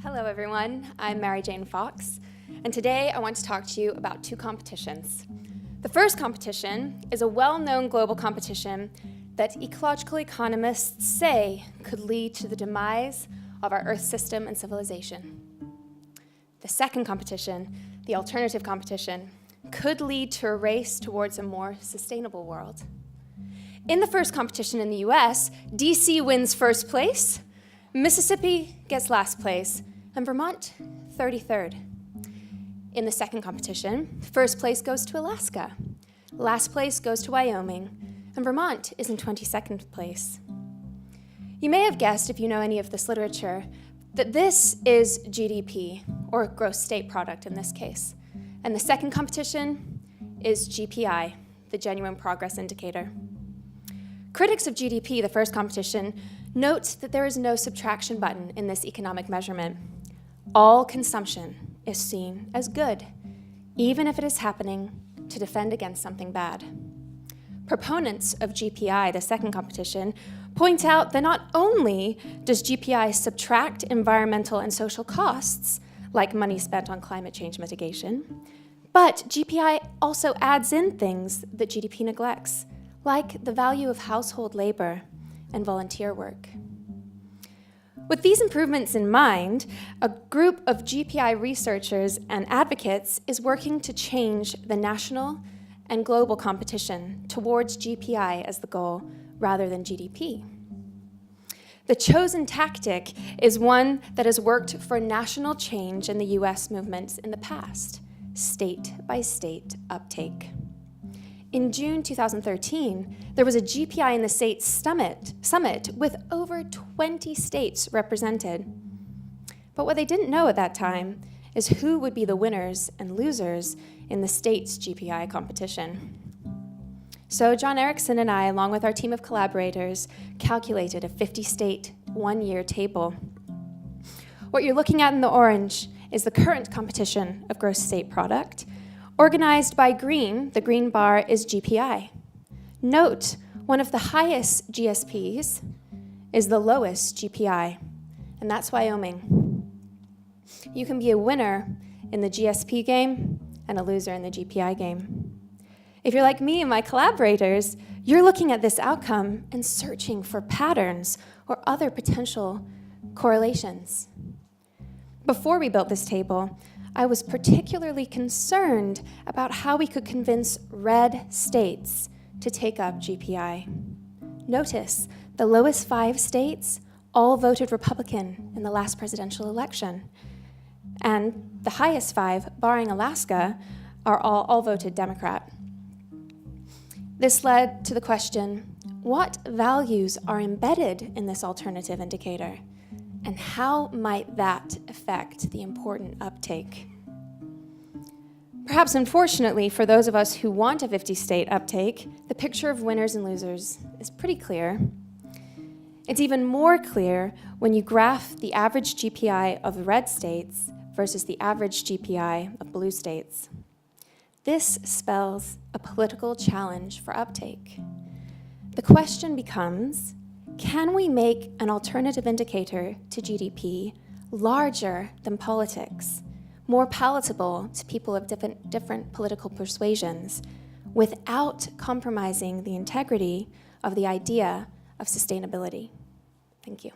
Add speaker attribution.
Speaker 1: Hello everyone, I'm Mairi-Jane Fox, and today I want to talk to you about two competitions. The first competition is a well-known global competition that ecological economists say could lead to the demise of our Earth system and civilization. The second competition, the alternative competition, could lead to a race towards a more sustainable world. In the first competition in the US, DC wins first place, Mississippi gets last place, and Vermont 33rd. In the second competition, first place goes to Alaska, last place goes to Wyoming, and Vermont is in 22nd place. You may have guessed, if you know any of this literature, that this is GDP, or gross state product in this case. And the second competition is GPI, the genuine progress indicator. Critics of GDP, the first competition, note that there is no subtraction button in this economic measurement. All consumption is seen as good, even if it is happening to defend against something bad. Proponents of GPI, the second competition, point out that not only does GPI subtract environmental and social costs, like money spent on climate change mitigation, but GPI also adds in things that GDP neglects, like the value of household labor and volunteer work. With these improvements in mind, a group of GPI researchers and advocates is working to change the national and global competition towards GPI as the goal rather than GDP. The chosen tactic is one that has worked for national change in the US movements in the past, state-by-state uptake. In June 2013, there was a GPI in the States summit with over 20 states represented. But what they didn't know at that time is who would be the winners and losers in the states' GPI competition. So John Erickson and I, along with our team of collaborators, calculated a 50-state one-year table. What you're looking at in the orange is the current competition of gross state product. Organized by green, the green bar is GPI. Note, one of the highest GSPs is the lowest GPI, and that's Wyoming. You can be a winner in the GSP game and a loser in the GPI game. If you're like me and my collaborators, you're looking at this outcome and searching for patterns or other potential correlations. Before we built this table, I was particularly concerned about how we could convince red states to take up GPI. Notice, the lowest 5 states all voted Republican in the last presidential election, and the highest 5, barring Alaska, are all voted Democrat. This led to the question, what values are embedded in this alternative indicator? And how might that affect the important uptake? Perhaps unfortunately, for those of us who want a 50-state uptake, the picture of winners and losers is pretty clear. It's even more clear when you graph the average GPI of the red states versus the average GPI of blue states. This spells a political challenge for uptake. The question becomes, can we make an alternative indicator to GDP larger than politics, more palatable to people of different political persuasions, without compromising the integrity of the idea of sustainability? Thank you.